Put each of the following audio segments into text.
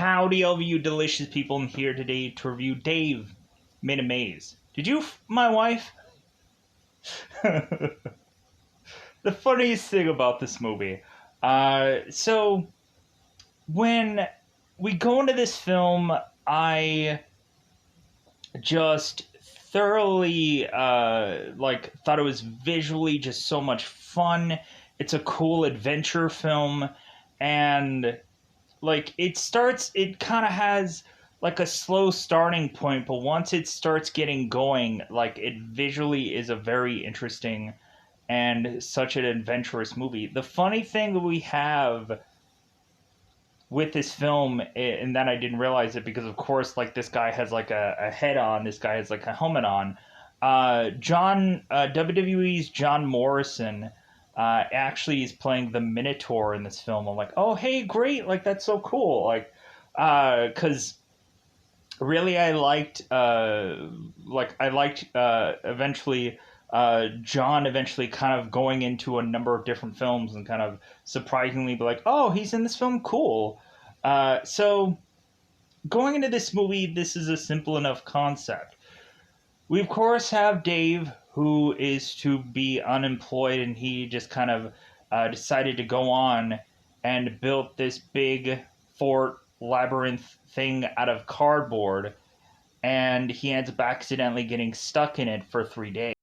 Howdy, all of you delicious people in here today to review Dave Made a Maze. Did you, my wife? The funniest thing about this movie. So when we go into this film, I just thoroughly thought it was visually just so much fun. It's a cool adventure film, and it kind of has like a slow starting point, but once it starts getting going, like it visually is a very interesting and such an adventurous movie. The funny thing that we have with this film, and then I didn't realize it because, of course, like this guy has like a head on, this guy has like a helmet on. WWE's John Morrison actually is playing the Minotaur in this film. I'm like, oh hey, great! Like that's so cool. Because really, I liked eventually. John eventually kind of going into a number of different films and kind of surprisingly be like, oh, he's in this film, cool. So going into this movie, this is a simple enough concept. We, of course, have Dave, who is to be unemployed, and he just kind of decided to go on and built this big fort labyrinth thing out of cardboard, and he ends up accidentally getting stuck in it for 3 days.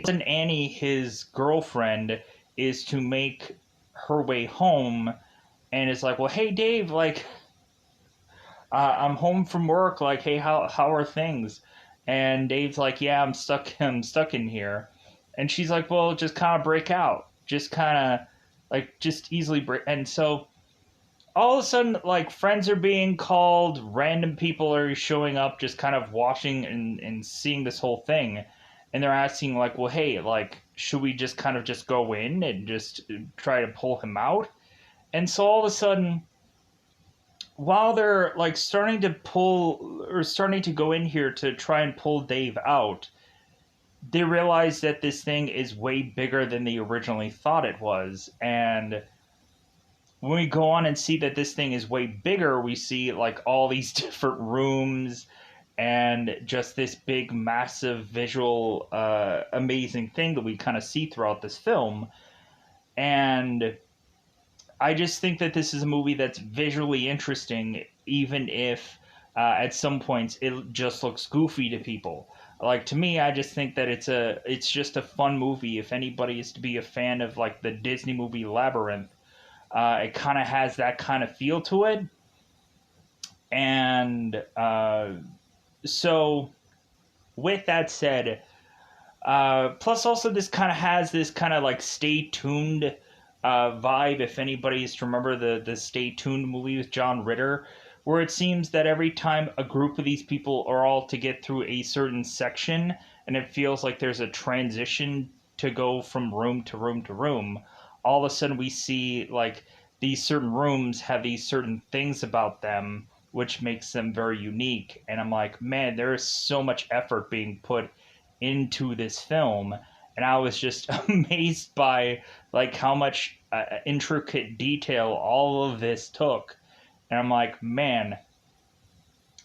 And Annie, his girlfriend, is to make her way home, and is like, well, hey, Dave, I'm home from work. Like, hey, how are things? And Dave's like, yeah, I'm stuck in here. And she's like, well, just kind of break out. Just kind of, just easily break. And so all of a sudden, like, friends are being called, random people are showing up, just kind of watching and seeing this whole thing. And they're asking, like, well, hey, like, should we just kind of just go in and just try to pull him out? And so all of a sudden, while they're like starting to go in here to try and pull Dave out, they realize that this thing is way bigger than they originally thought it was. And when we go on and see that this thing is way bigger, we see like all these different rooms and just this big, massive visual, amazing thing that we kind of see throughout this film. And I just think that this is a movie that's visually interesting, even if at some points it just looks goofy to people. Like to me, I just think that it's just a fun movie. If anybody is to be a fan of like the Disney movie Labyrinth, it kind of has that kind of feel to it. And so, with that said, plus also this kind of has this kind of like Stay Tuned vibe. If anybody is to remember the Stay Tuned movie with John Ritter, where it seems that every time a group of these people are all to get through a certain section, and it feels like there's a transition to go from room to room to room, all of a sudden we see like these certain rooms have these certain things about them which makes them very unique. And I'm like, man, there is so much effort being put into this film, and I was just amazed by like how much intricate detail all of this took. And I'm like, man,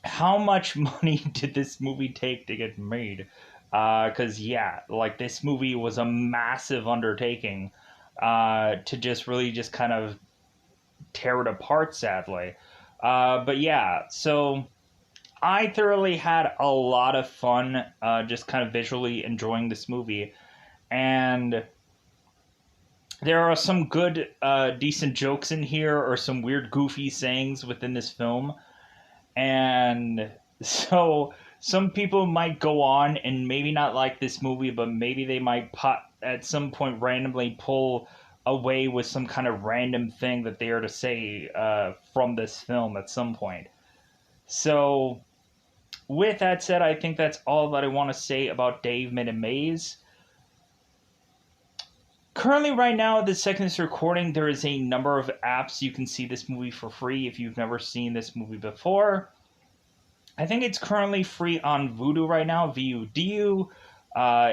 how much money did this movie take to get made? Because yeah, like this movie was a massive undertaking to just really just kind of tear it apart, sadly. But yeah, so I thoroughly had a lot of fun just kind of visually enjoying this movie. And there are some good, decent jokes in here, or some weird, goofy sayings within this film. And so some people might go on and maybe not like this movie, but maybe they might at some point randomly pull away with some kind of random thing that they are to say from this film at some point. So, with that said, I think that's all that I want to say about Dave Made a Maze. Currently, right now, the second this recording, there is a number of apps you can see this movie for free if you've never seen this movie before. I think it's currently free on Vudu right now, VUDU.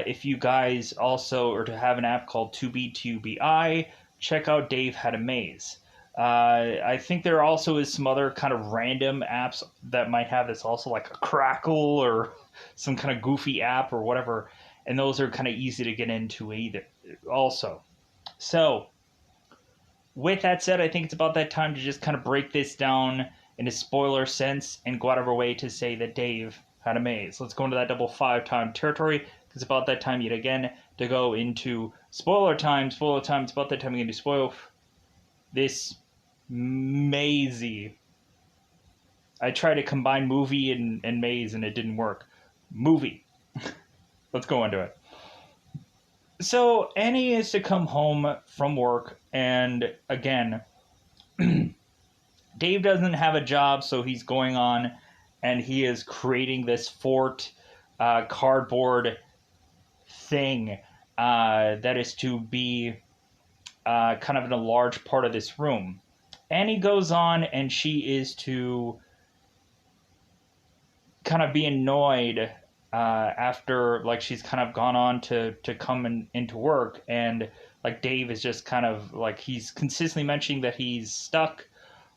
If you guys also are to have an app called 2B2BI, check out Dave Had a Maze. I think there also is some other kind of random apps that might have this also, like a Crackle or some kind of goofy app or whatever, and those are kind of easy to get into either. Also, so with that said, I think it's about that time to just kind of break this down into spoiler sense and go out of our way to say that Dave had a maze. Let's go into that double 5 time territory. It's about that time yet again to go into spoiler time. Spoiler time. It's about that time again to spoil this mazy. I tried to combine movie and maze and it didn't work. Movie. Let's go into it. So Annie is to come home from work, and again, Dave doesn't have a job, so he's going on and he is creating this fort cardboard thing that is to be kind of in a large part of this room. Annie goes on and she is to kind of be annoyed after like she's kind of gone on to come into work, and like Dave is just kind of like he's consistently mentioning that he's stuck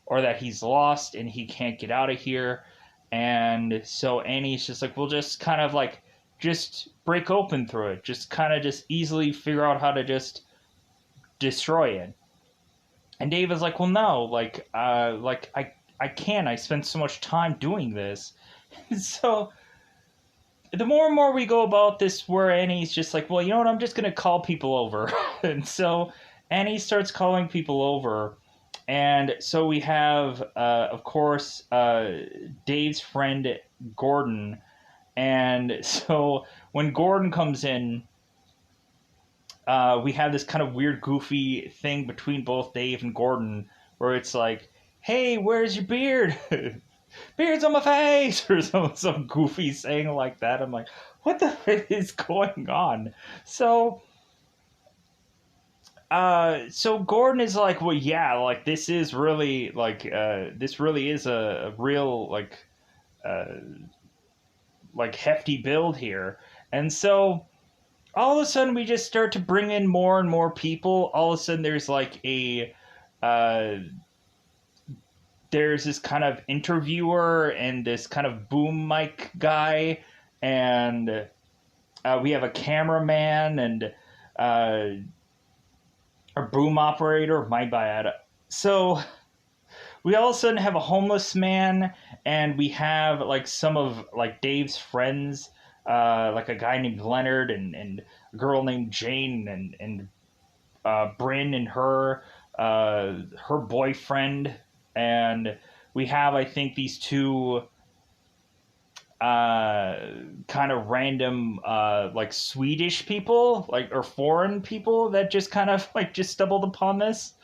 or that he's lost and he can't get out of here. And so Annie's just like, we'll just kind of like just break open through it, just kind of just easily figure out how to just destroy it. And Dave is like, well, no, like I can't. I spent so much time doing this. So the more and more we go about this, where Annie's just like, well, you know what? I'm just gonna call people over. And so Annie starts calling people over, and so we have, of course, Dave's friend Gordon. And so when Gordon comes in, we have this kind of weird, goofy thing between both Dave and Gordon, where it's like, "Hey, where's your beard? Beard's on my face," or some goofy saying like that. I'm like, what the heck is going on? So, so Gordon is like, well, yeah, like this is really this really is a real uh, like hefty build here, and so all of a sudden we just start to bring in more and more people. All of a sudden there's like a uh, there's this kind of interviewer and this kind of boom mic guy, and we have a cameraman and uh, a boom operator. My bad. So we all of a sudden have a homeless man, and we have like some of like Dave's friends, like a guy named Leonard and a girl named Jane and Bryn and her boyfriend, and we have, I think, these two kind of random like Swedish people, like, or foreign people that just kind of like just stumbled upon this.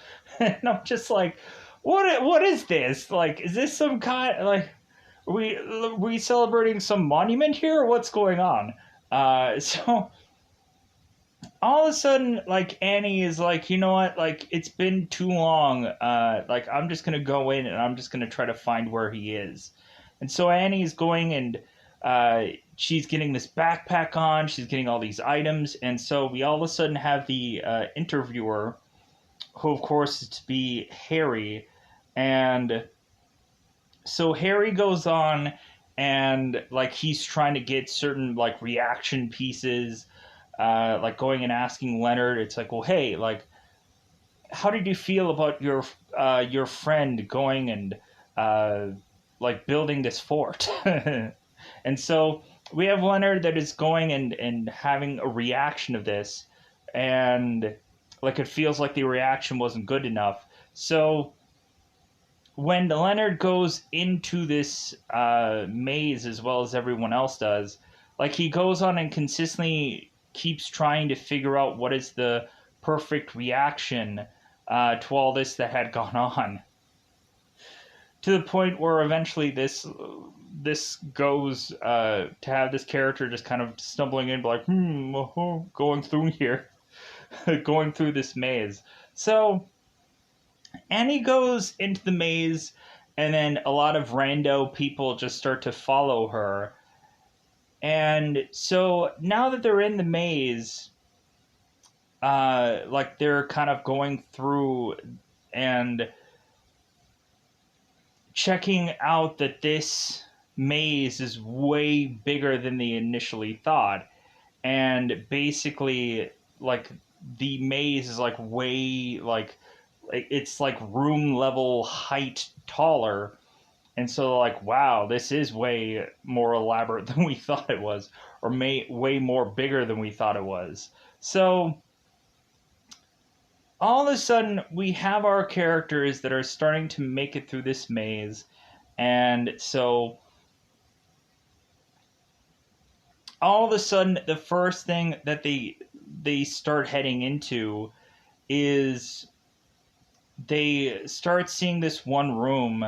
And I'm just like, what is this? Like, is this some kind, like, are we celebrating some monument here, or what's going on? So all of a sudden, like, Annie is like, you know what, like, it's been too long, like, I'm just gonna go in and I'm just gonna try to find where he is. And so Annie is going, and she's getting this backpack on, she's getting all these items, and so we all of a sudden have the interviewer, who of course is to be Harry. And so Harry goes on, and like he's trying to get certain like reaction pieces, like going and asking Leonard. It's like, well, hey, like, how did you feel about your friend going and uh, like building this fort? And so we have Leonard that is going and having a reaction of this, and like it feels like the reaction wasn't good enough. So when Leonard goes into this maze, as well as everyone else does, like he goes on and consistently keeps trying to figure out what is the perfect reaction to all this that had gone on, to the point where eventually this goes to have this character just kind of stumbling in, like, going through here, going through this maze. So Annie goes into the maze, and then a lot of rando people just start to follow her. And so now that they're in the maze, like they're kind of going through, and checking out that this maze is way bigger than they initially thought. And basically, like, the maze is like way, like it's like room level height taller. And so, like, wow, this is way more elaborate than we thought it was, or way more bigger than we thought it was. So all of a sudden we have our characters that are starting to make it through this maze. And so all of a sudden the first thing that they start heading into is they start seeing this one room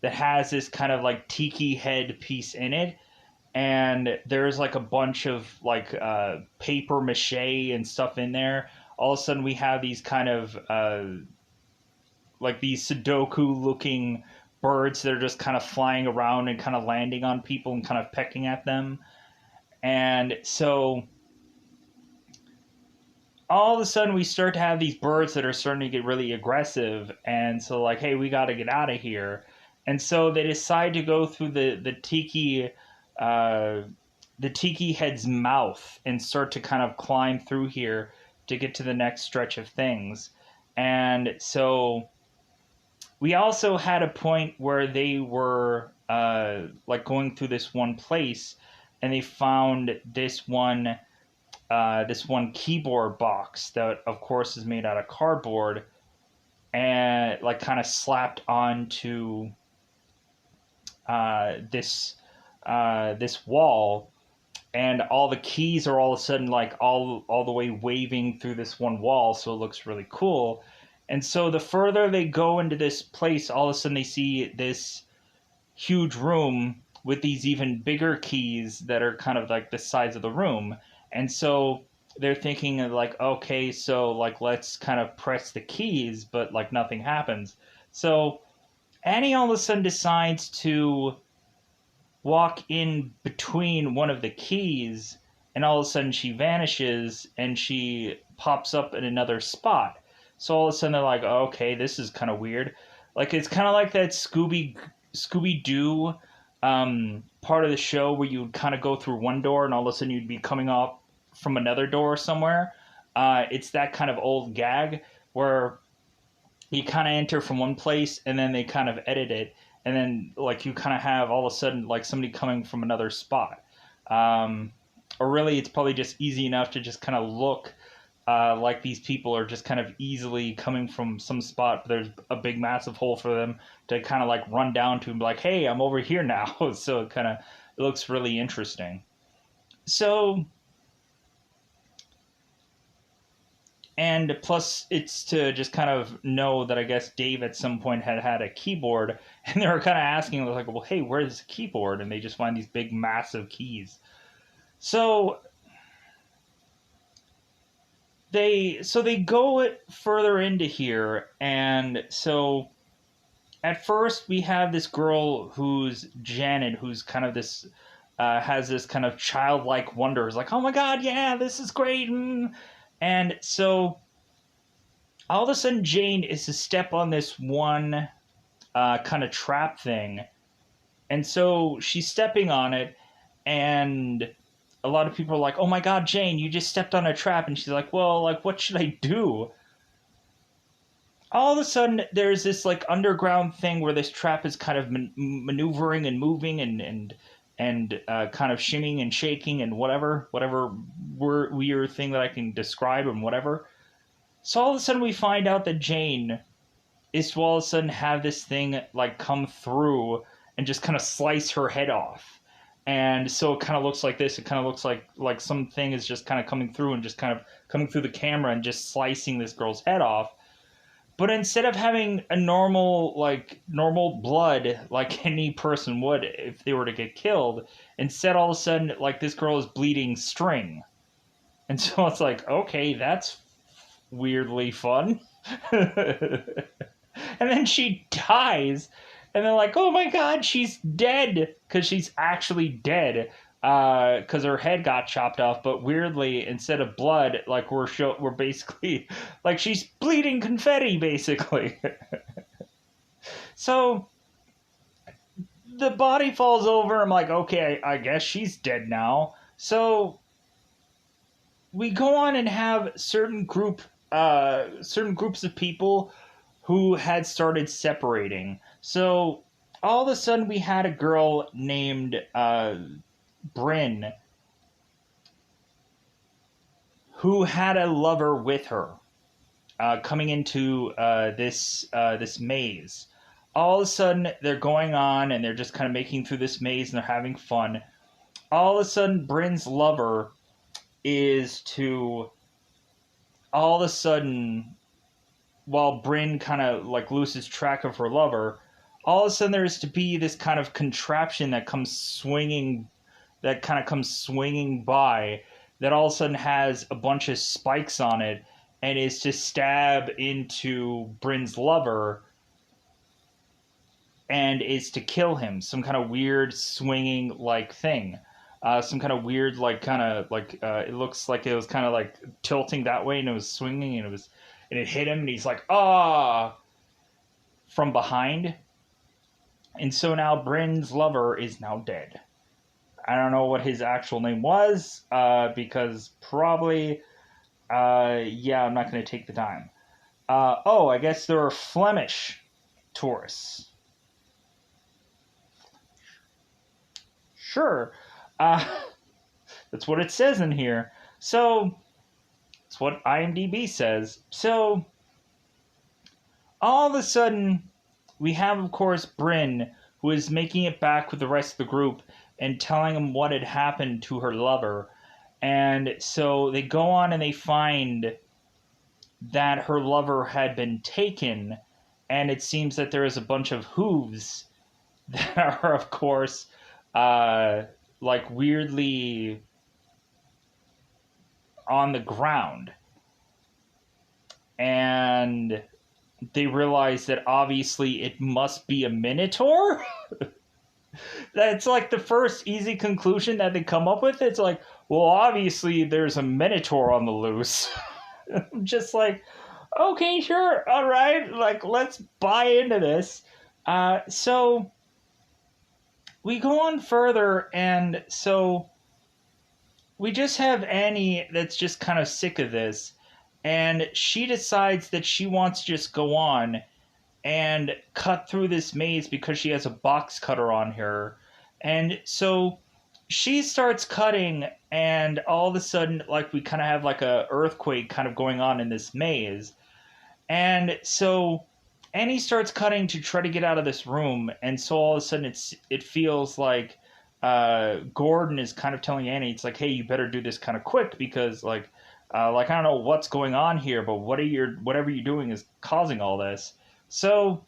that has this kind of like tiki head piece in it, and there's like a bunch of like paper mache and stuff in there. All of a sudden we have these kind of like these Sudoku looking birds that are just kind of flying around and kind of landing on people and kind of pecking at them. And so all of a sudden we start to have these birds that are starting to get really aggressive, and so like, hey, we got to get out of here. And so they decide to go through uh, the tiki head's mouth and start to kind of climb through here to get to the next stretch of things. And so we also had a point where they were like going through this one place, and they found this one keyboard box that of course is made out of cardboard, and like kind of slapped onto this wall, and all the keys are all of a sudden like all the way waving through this one wall, so it looks really cool. And so the further they go into this place, all of a sudden they see this huge room with these even bigger keys that are kind of like the size of the room. And so they're thinking of like, okay, so like let's kind of press the keys, but like nothing happens. So Annie all of a sudden decides to walk in between one of the keys, and all of a sudden she vanishes and she pops up in another spot. So all of a sudden they're like, okay, this is kind of weird. Like, it's kind of like that Scooby Doo part of the show where you would kind of go through one door and all of a sudden you'd be coming up from another door somewhere. It's that kind of old gag where you kind of enter from one place and then they kind of edit it, and then like you kind of have all of a sudden like somebody coming from another spot. Or really, it's probably just easy enough to just kind of look like these people are just kind of easily coming from some spot, but there's a big massive hole for them to kind of like run down to and be like, hey, I'm over here now. So it looks really interesting. So, and plus it's to just kind of know that I guess Dave at some point had a keyboard, and they were kind of asking like, well, hey, where's the keyboard? And they just find these big massive keys. So they go further into here, and so at first we have this girl who's Janet, who's kind of this has this kind of childlike wonder, is like, oh my god, yeah, this is great. And so all of a sudden Jane is to step on this one kind of trap thing, and so she's stepping on it, and a lot of people are like, oh my god, Jane, you just stepped on a trap. And she's like, well, like, what should I do? All of a sudden there's this like underground thing where this trap is kind of maneuvering and moving and kind of shimmying and shaking and whatever weird thing that I can describe and whatever. So all of a sudden we find out that Jane is to all of a sudden have this thing like come through and just kind of slice her head off. And so it kind of looks like this. It kind of looks like something is just kind of coming through and just kind of coming through the camera and just slicing this girl's head off. But instead of having a normal blood like any person would if they were to get killed, instead all of a sudden like this girl is bleeding string. And so it's like, okay, that's weirdly fun. And then she dies, and they're like, oh my god, she's dead, because she's actually dead, because her head got chopped off. But weirdly, instead of blood, like we're basically like she's bleeding confetti basically. So the body falls over. I'm like, okay, I guess she's dead now. So we go on and have certain groups of people who had started separating. So all of a sudden, we had a girl named Bryn who had a lover with her coming into this maze. All of a sudden, they're going on and they're just kind of making through this maze and they're having fun. All of a sudden, Bryn's lover is to all of a sudden, while Bryn kind of like loses track of her lover, all of a sudden there's to be this kind of contraption that comes swinging by, that all of a sudden has a bunch of spikes on it and is to stab into Bryn's lover and is to kill him. Some kind of weird swinging like thing. Some kind of weird it looks like it was kind of like tilting that way and it was swinging and it hit him and he's like, ah, from behind. And so now Bryn's lover is now dead. I don't know what his actual name was, because probably, I'm not going to take the time. I guess there were Flemish tourists. Sure. That's what it says in here. So, that's what IMDb says. So, all of a sudden, we have, of course, Bryn, who is making it back with the rest of the group and telling them what had happened to her lover. And so they go on and they find that her lover had been taken, and it seems that there is a bunch of hooves that are, of course, like weirdly on the ground. And they realize that obviously it must be a minotaur. That's like the first easy conclusion that they come up with. It's like, well, obviously there's a minotaur on the loose. I'm just like, okay, sure, all right, like let's buy into this. So we go on further, and so we just have Annie that's just kind of sick of this, and she decides that she wants to just go on and cut through this maze because she has a box cutter on her. And so she starts cutting, and all of a sudden, like, we kind of have like a earthquake kind of going on in this maze. And so Annie starts cutting to try to get out of this room, and so all of a sudden it feels like Gordon is kind of telling Annie, it's like, hey, you better do this kind of quick because I don't know what's going on here, but whatever you're doing is causing all this. So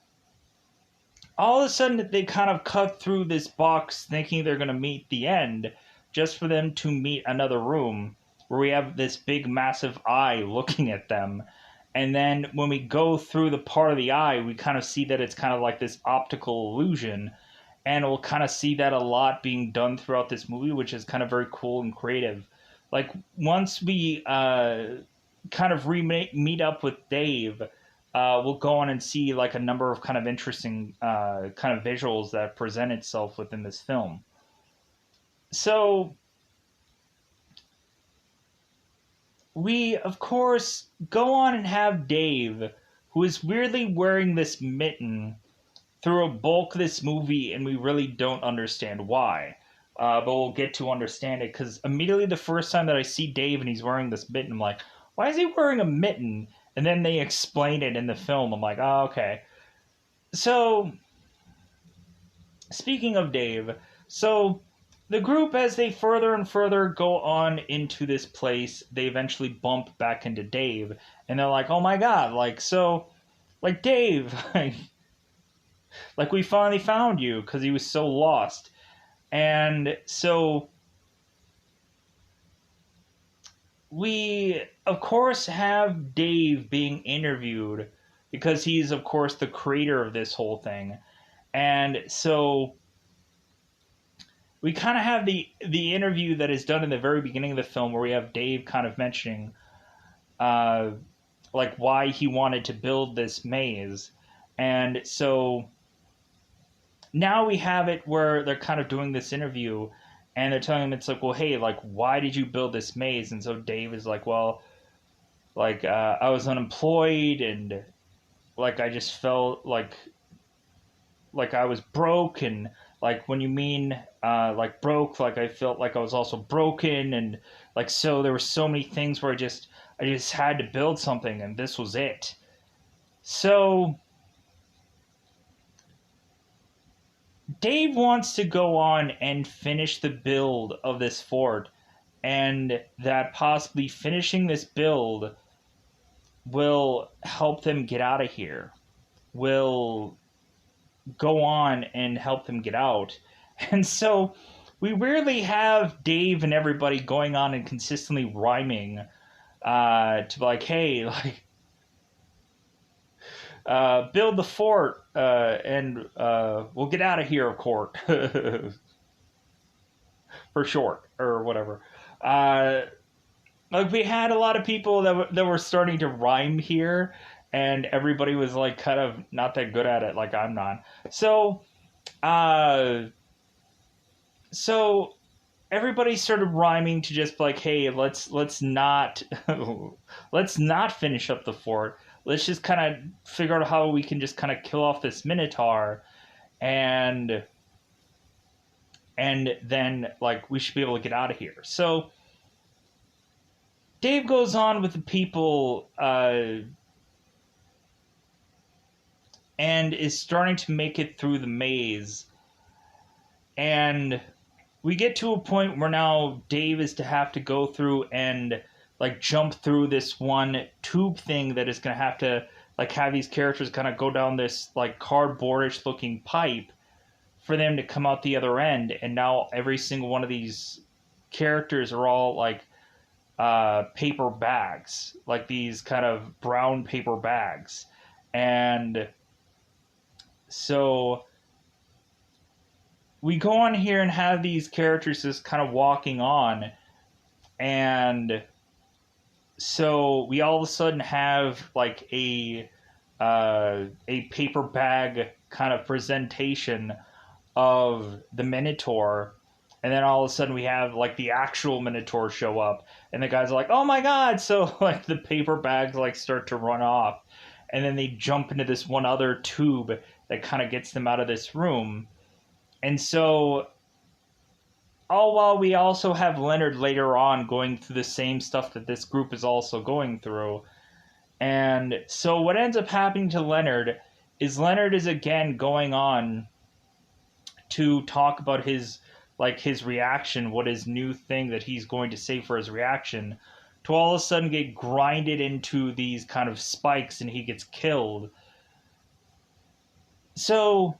all of a sudden they kind of cut through this box thinking they're going to meet the end, just for them to meet another room where we have this big massive eye looking at them. And then when we go through the part of the eye, we kind of see that it's kind of like this optical illusion. And we'll kind of see that a lot being done throughout this movie, which is kind of very cool and creative. Like, once we kind of meet up with Dave, we'll go on and see like a number of kind of interesting kind of visuals that present itself within this film. So we, of course, go on and have Dave, who is weirdly wearing this mitten through a bulk of this movie, and we really don't understand why. But we'll get to understand it, because immediately the first time that I see Dave and he's wearing this mitten, I'm like, why is he wearing a mitten? And then they explain it in the film. I'm like, oh, okay. So, speaking of Dave, so the group, as they further and further go on into this place, they eventually bump back into Dave, and they're like, oh my god, like, so, like, Dave, like, we finally found you, because he was so lost. And so we, of course, have Dave being interviewed, because he's, of course, the creator of this whole thing. And so we kind of have the interview that is done in the very beginning of the film, where we have Dave kind of mentioning like why he wanted to build this maze. And so now we have it where they're kind of doing this interview, and they're telling him, it's like, well, hey, like, why did you build this maze? And so Dave is like, well, like, I was unemployed, and like I just felt like I was broke, and like when you mean like broke, like I felt like I was also broken, and like so there were so many things where I just had to build something, and this was it. So Dave wants to go on and finish the build of this fort, and that possibly finishing this build will help them get out of here, will go on and help them get out. And so we rarely have Dave and everybody going on and consistently rhyming to be like, hey, like, build the fort and we'll get out of here, of court, for short, or whatever. Uh, like, we had a lot of people that were starting to rhyme here, and everybody was like kind of not that good at it, like I'm not. So, uh, so everybody started rhyming to just like, hey, let's not let's not finish up the fort. Let's just kind of figure out how we can just kind of kill off this minotaur, and then like we should be able to get out of here. So Dave goes on with the people and is starting to make it through the maze, and we get to a point where now Dave is to have to go through and like jump through this one tube thing that is going to have to like have these characters kind of go down this like cardboardish looking pipe for them to come out the other end. And now every single one of these characters are all like paper bags, like these kind of brown paper bags. And so we go on here and have these characters just kind of walking on, and so we all of a sudden have like a paper bag kind of presentation of the Minotaur, and then all of a sudden we have like the actual Minotaur show up, and the guys are like, "Oh my god!" So like the paper bags like start to run off, and then they jump into this one other tube that kind of gets them out of this room, and so all while we also have Leonard later on going through the same stuff that this group is also going through. And so what ends up happening to Leonard is again going on to talk about his reaction, what his new thing that he's going to say for his reaction, to all of a sudden get grinded into these kind of spikes and he gets killed. So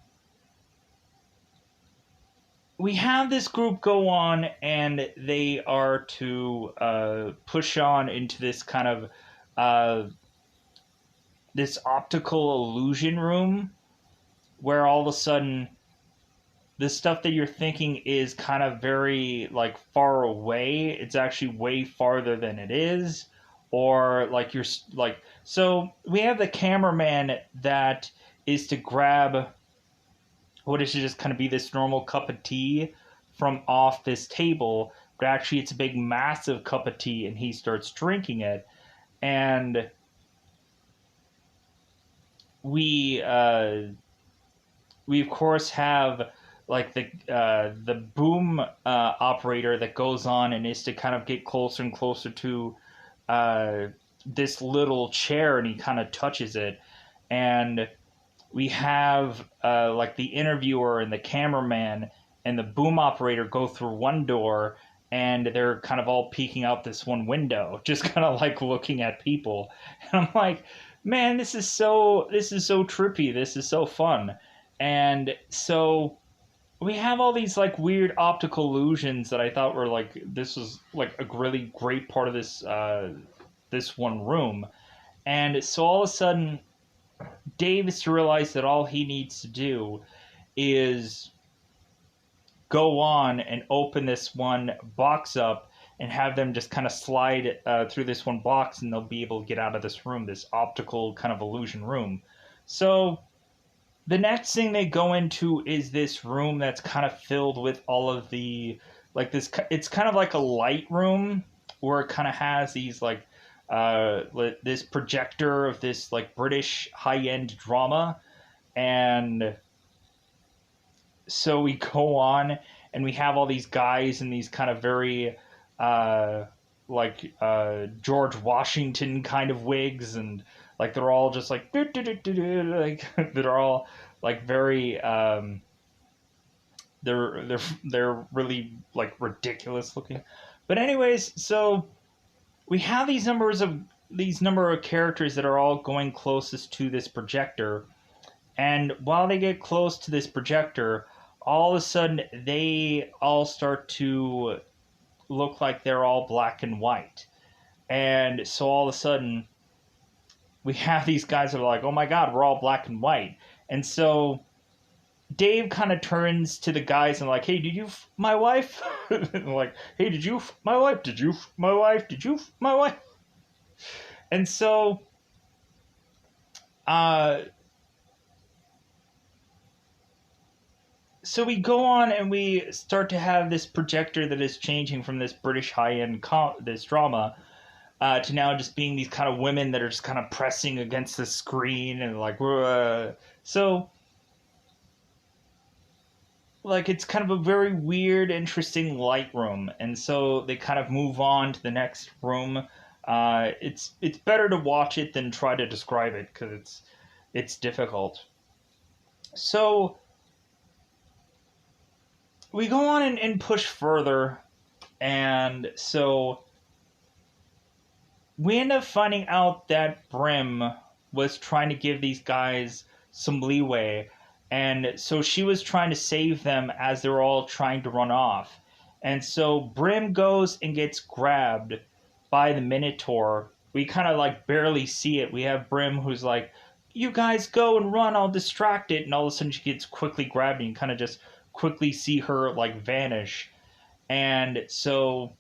we have this group go on, and they are to push on into this kind of this optical illusion room, where all of a sudden the stuff that you're thinking is kind of very like far away, it's actually way farther than it is. Or like you're like, so we have the cameraman that is to grab what is to just kind of be this normal cup of tea from off this table, but actually it's a big massive cup of tea, and he starts drinking it. And we we of course have like the boom operator that goes on and is to kind of get closer and closer to uh, this little chair, and he kind of touches it. And we have like the interviewer and the cameraman and the boom operator go through one door, and they're kind of all peeking out this one window, just kind of like looking at people. And I'm like, man, this is so trippy, this is so fun. And so we have all these like weird optical illusions that I thought were like, this was like a really great part of this one room. And so all of a sudden Dave is to realize that all he needs to do is go on and open this one box up and have them just kind of slide through this one box, and they'll be able to get out of this room, this optical kind of illusion room. So the next thing they go into is this room that's kind of filled with all of the like this. It's kind of like a light room where it kind of has these like this projector of this like British high end drama, and so we go on and we have all these guys in these kind of very uh, George Washington kind of wigs, and like they're all just like like they're all like very they're really like ridiculous looking. But anyways, so we have these number of characters that are all going closest to this projector, and while they get close to this projector, all of a sudden they all start to look like they're all black and white. And so all of a sudden we have these guys that are like, oh my god, we're all black and white. And so Dave kind of turns to the guys and like, hey, did you my wife? Like, hey, did you my wife? Did you my wife? Did you my wife? And so uh so we go on and we start to have this projector that is changing from this British high-end this drama to now just being these kind of women that are just kind of pressing against the screen and like so like it's kind of a very weird, interesting light room, and so they kind of move on to the next room. It's better to watch it than try to describe it because it's difficult. So we go on and push further, and so we end up finding out that Brim was trying to give these guys some leeway, and so she was trying to save them as they're all trying to run off. And so Brim goes and gets grabbed by the Minotaur. We kind of like barely see it. We have Brim who's like, you guys go and run, I'll distract it. And all of a sudden she gets quickly grabbed and you kind of just quickly see her like vanish. And so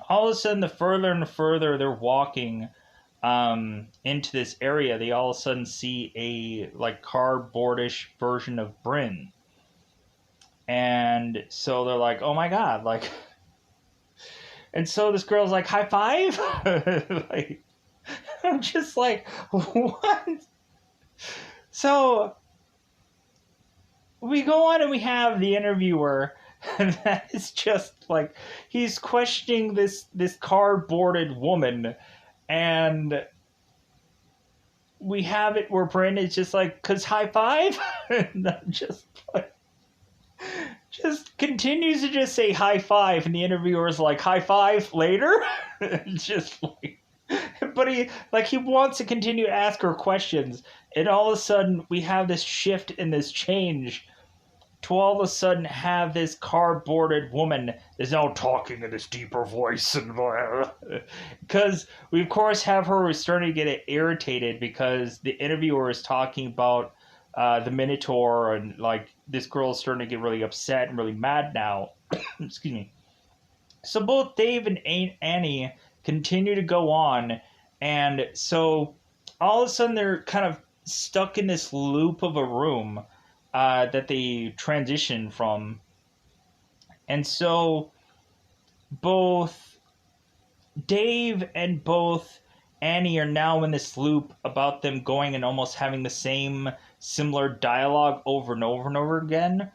all of a sudden, the further and further they're walking into this area, they all of a sudden see a like cardboardish version of Bryn. And so they're like, oh my god, like, and so this girl's like, high five? Like, I'm just like, what? So we go on and we have the interviewer, and that is just like he's questioning this cardboarded woman, and we have it where Brandon's just like, cause high five, and I'm just like, just continues to just say high five, and the interviewer's like, high five later. Just like, but he wants to continue to ask her questions, and all of a sudden we have this shift and this change to all of a sudden have this cardboarded woman is now talking in this deeper voice, and because we of course have her who's starting to get irritated because the interviewer is talking about the Minotaur, and like this girl is starting to get really upset and really mad now. Excuse me. So both Dave and Annie continue to go on, and so all of a sudden they're kind of stuck in this loop of a room that they transition from. And so both Dave and both Annie are now in this loop about them going and almost having the same similar dialogue over and over and over again.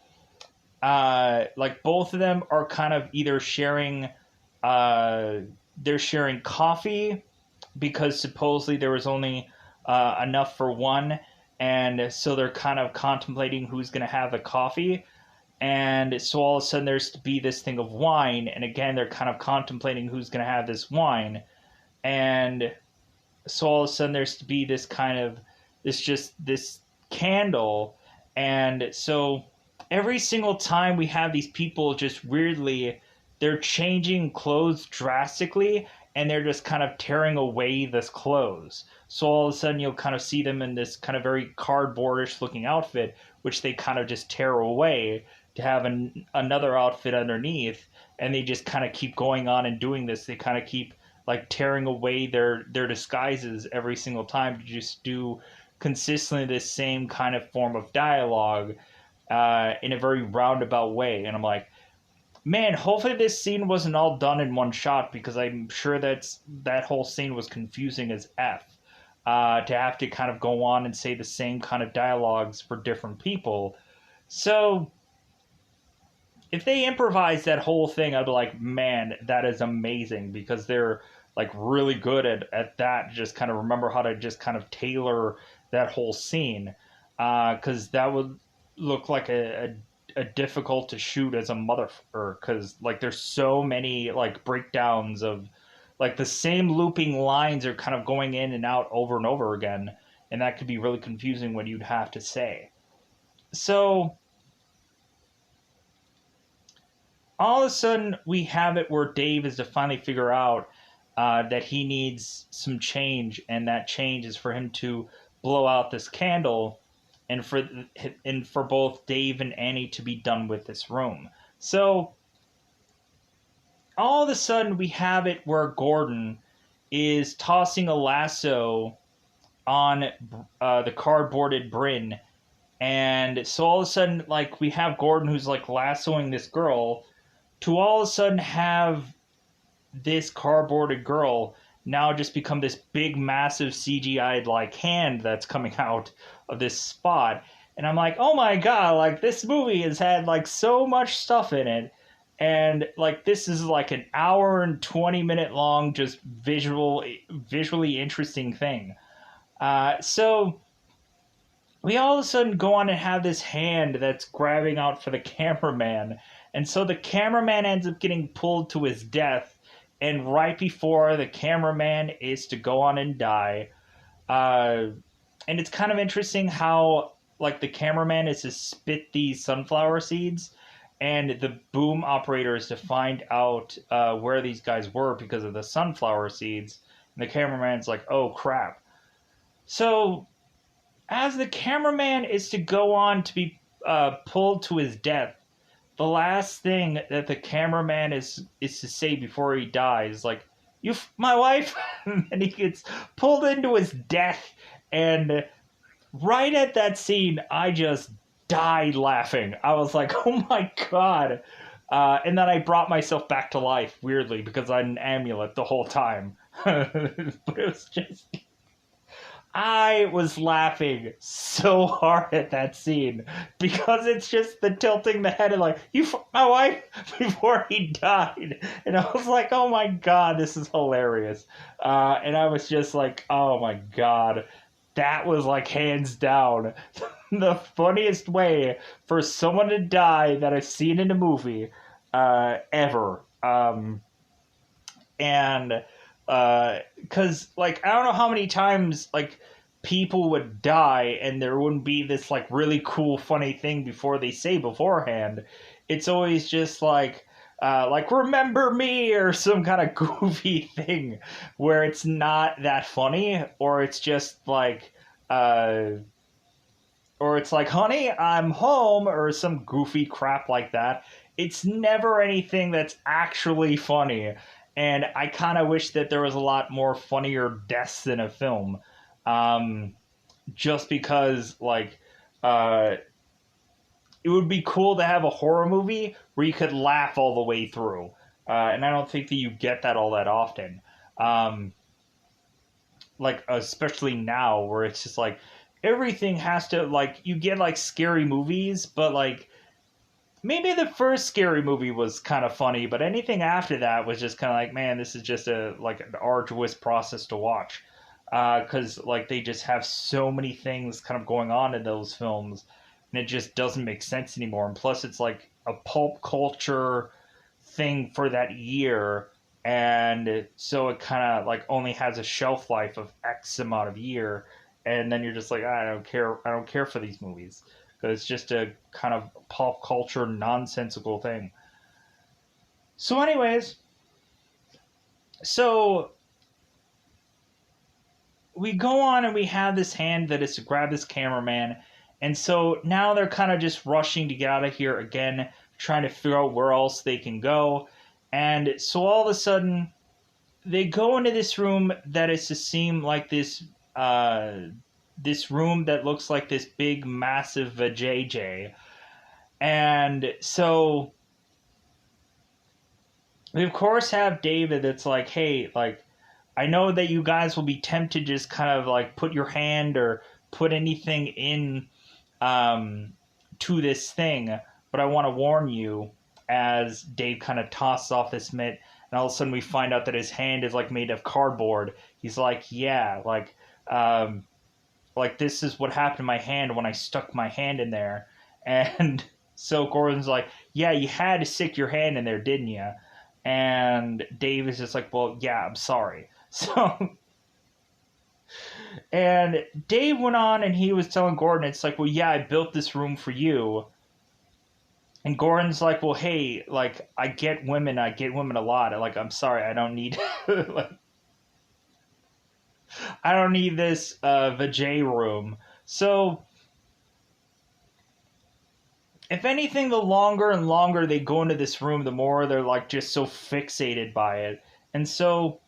Like both of them are kind of either sharing they're sharing coffee because supposedly there was only enough for one, and so they're kind of contemplating who's going to have the coffee. And so all of a sudden there's to be this thing of wine, and again they're kind of contemplating who's going to have this wine. And so all of a sudden there's to be this kind of this candle. And so every single time we have these people just weirdly, they're changing clothes drastically, and they're just kind of tearing away this clothes. So all of a sudden you'll kind of see them in this kind of very cardboardish looking outfit, which they kind of just tear away to have another outfit underneath. And they just kind of keep going on and doing this. They kind of keep like tearing away their disguises every single time to just do consistently the same kind of form of dialogue in a very roundabout way. And I'm like, man, hopefully this scene wasn't all done in one shot, because I'm sure that whole scene was confusing as F. To have to kind of go on and say the same kind of dialogues for different people. So if they improvise that whole thing, I'd be like, man, that is amazing, because they're like really good at that. Just kind of remember how to just kind of tailor that whole scene, because that would look like a difficult to shoot as a mother, because like there's so many like breakdowns of like the same looping lines are kind of going in and out over and over again, and that could be really confusing when you'd have to say. So all of a sudden we have it where Dave is to finally figure out that he needs some change, and that change is for him to blow out this candle, and for both Dave and Annie to be done with this room. So all of a sudden we have it where Gordon is tossing a lasso on the cardboarded Bryn, and so all of a sudden, like, we have Gordon who's like lassoing this girl, to all of a sudden have this cardboarded girl now just become this big, massive CGI'd like hand that's coming out of this spot. And I'm like, oh my god, like this movie has had like so much stuff in it. And like this is like an hour and 20-minute long, just visually interesting thing. So we all of a sudden go on and have this hand that's grabbing out for the cameraman. And so the cameraman ends up getting pulled to his death. And right before the cameraman is to go on and die. And it's kind of interesting how, like, the cameraman is to spit these sunflower seeds. And the boom operator is to find out where these guys were because of the sunflower seeds. And the cameraman's like, oh, crap. So as the cameraman is to go on to be pulled to his death, the last thing that the cameraman is to say before he dies, like, my wife, and he gets pulled into his death. And right at that scene, I just died laughing. I was like, oh my god. And then I brought myself back to life, weirdly, because I had an amulet the whole time. But it was just, I was laughing so hard at that scene, because it's just the tilting the head and like, my wife, before he died. And I was like, oh my god, this is hilarious. And I was just like, oh my god, that was like hands down the funniest way for someone to die that I've seen in a movie ever. And because like I don't know how many times like people would die and there wouldn't be this like really cool funny thing before they say beforehand. It's always just like remember me, or some kind of goofy thing where it's not that funny, or it's just like or it's like, honey, I'm home, or some goofy crap like that. It's never anything that's actually funny. And I kind of wish that there was a lot more funnier deaths in a film. Just because, like, it would be cool to have a horror movie where you could laugh all the way through. And I don't think that you get that all that often. Like, especially now, where it's just like, everything has to, like, you get, like, scary movies, but, like, maybe the first scary movie was kind of funny, but anything after that was just kind of like, man, this is just an arduous process to watch. Because, like, they just have so many things kind of going on in those films, and it just doesn't make sense anymore. And plus, it's, like, a pulp culture thing for that year, and so it kind of, like, only has a shelf life of X amount of year, and then you're just like, I don't care for these movies. Because it's just a kind of pop culture nonsensical thing. So anyways, so we go on and we have this hand that is to grab this cameraman. And so now they're kind of just rushing to get out of here again, trying to figure out where else they can go. And so all of a sudden, they go into this room that is to seem like this this room that looks like this big, massive JJ. And so we, of course, have David that's like, hey, like, I know that you guys will be tempted to just kind of like put your hand or put anything in to this thing, but I want to warn you, as Dave kind of tosses off this mitt, and all of a sudden we find out that his hand is like made of cardboard. He's like, yeah, like this is what happened to my hand when I stuck my hand in there. And so Gordon's like, yeah, you had to stick your hand in there, didn't you? And Dave is just like, well, yeah, I'm sorry. So, and Dave went on and he was telling Gordon, it's like, well, yeah, I built this room for you. And Gordon's like, well, hey, like, I get women a lot. Like, I'm sorry, I don't need, like, I don't need this Vijay room. So, if anything, the longer and longer they go into this room, the more they're like just so fixated by it. And so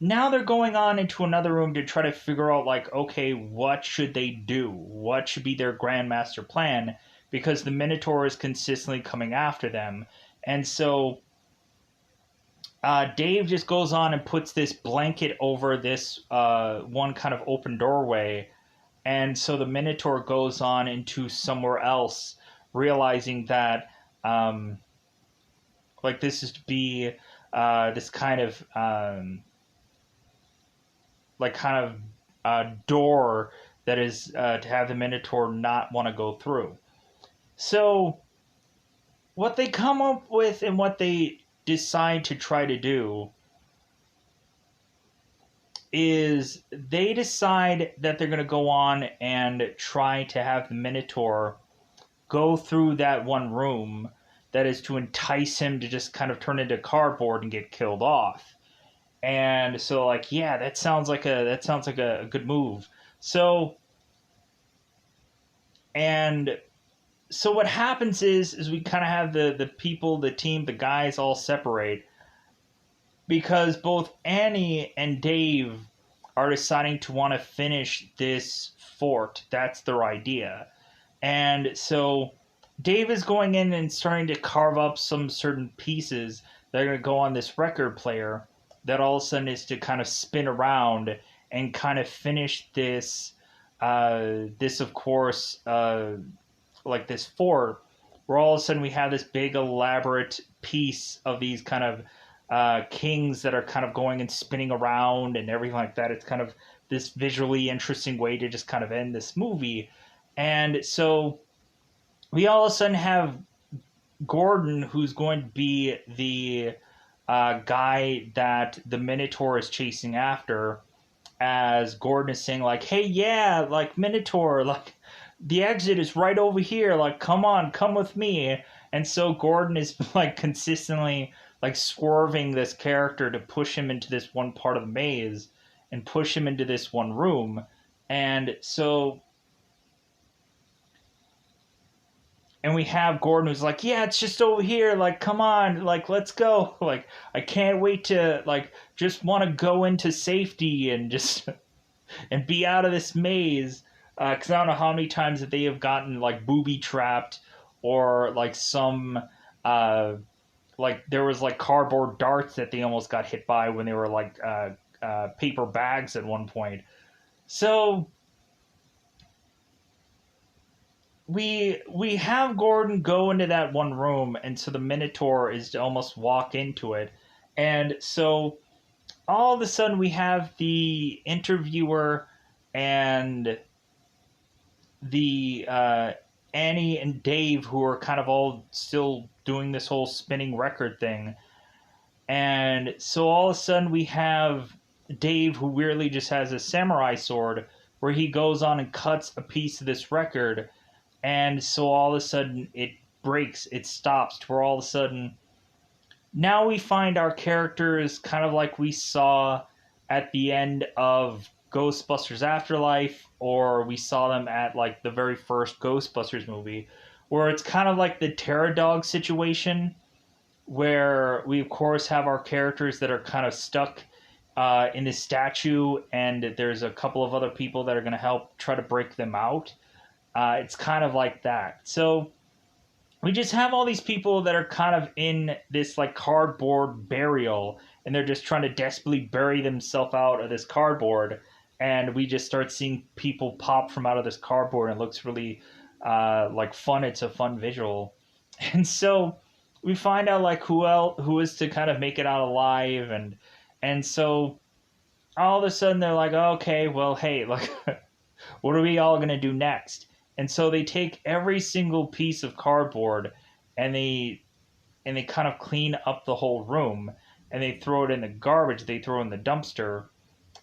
now they're going on into another room to try to figure out, like, okay, what should they do? What should be their grandmaster plan? Because the Minotaur is consistently coming after them. And so Dave just goes on and puts this blanket over this one kind of open doorway. And so the Minotaur goes on into somewhere else, realizing that, like, this is to be this kind of, door that is to have the Minotaur not want to go through. So, what they come up with and what they decide to try to do is they decide that they're going to go on and try to have the Minotaur go through that one room that is to entice him to just kind of turn into cardboard and get killed off. And so, like, yeah, that sounds like a good move. So, and so what happens is we kind of have the people, the team, the guys all separate, because both Annie and Dave are deciding to want to finish this fort. That's their idea. And so Dave is going in and starting to carve up some certain pieces that are going to go on this record player that all of a sudden is to kind of spin around and kind of finish this, of course, like this fort, where all of a sudden we have this big elaborate piece of these kind of kings that are kind of going and spinning around and everything like that. It's kind of this visually interesting way to just kind of end this movie. And so we all of a sudden have Gordon, who's going to be the guy that the Minotaur is chasing after, as Gordon is saying, like, hey, yeah, like, Minotaur, like, the exit is right over here, like, come on, come with me. And so Gordon is, like, consistently, like, swerving this character to push him into this one part of the maze and push him into this one room. And so, and we have Gordon who's like, yeah, it's just over here, like, come on, like, let's go. Like, I can't wait to, like, just want to go into safety and just and be out of this maze. Because I don't know how many times that they have gotten, like, booby-trapped, or, like, some, like, there was, like, cardboard darts that they almost got hit by when they were, like, paper bags at one point. So we have Gordon go into that one room, and so the Minotaur is to almost walk into it. And so all of a sudden we have the interviewer and the Annie and Dave, who are kind of all still doing this whole spinning record thing. And so all of a sudden we have Dave, who weirdly just has a samurai sword, where he goes on and cuts a piece of this record. And so all of a sudden it breaks, it stops, to where all of a sudden now we find our characters kind of like we saw at the end of Ghostbusters Afterlife, or we saw them at, like, the very first Ghostbusters movie, where it's kind of like the Terror Dog situation, where we of course have our characters that are kind of stuck in this statue, and there's a couple of other people that are going to help try to break them out. It's kind of like that. So we just have all these people that are kind of in this like cardboard burial, and they're just trying to desperately bury themselves out of this cardboard. And we just start seeing people pop from out of this cardboard, and it looks really like fun. It's a fun visual. And so we find out like who is to kind of make it out alive, and so all of a sudden they're like, okay, well, hey, like, what are we all gonna do next? And so they take every single piece of cardboard, and they kind of clean up the whole room, and they throw it in the garbage. They throw it in the dumpster,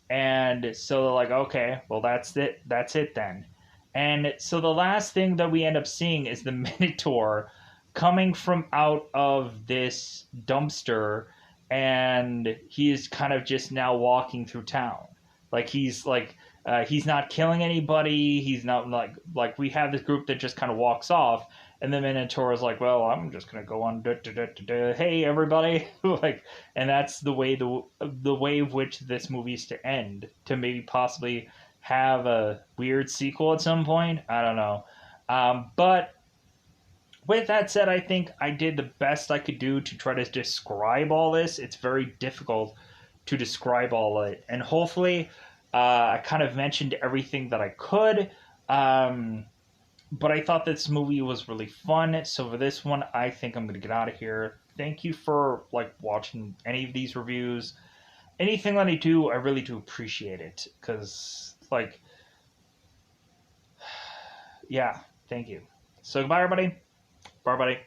and so they're like, okay, well, that's it. That's it then. And so the last thing that we end up seeing is the Minotaur coming from out of this dumpster, and he is kind of just now walking through town. He's not killing anybody. He's not like we have this group that just kind of walks off, and the Minotaur is like, well, I'm just gonna go on. Hey, everybody, like, and that's the way of which this movie is to end. To maybe possibly have a weird sequel at some point. I don't know, but with that said, I think I did the best I could do to try to describe all this. It's very difficult to describe all of it, and hopefully, I kind of mentioned everything that I could. But I thought this movie was really fun. So for this one, I think I'm gonna get out of here. Thank you for like watching any of these reviews. Anything that I do, I really do appreciate it. Cause like, yeah, thank you. So goodbye, everybody. Bye, everybody.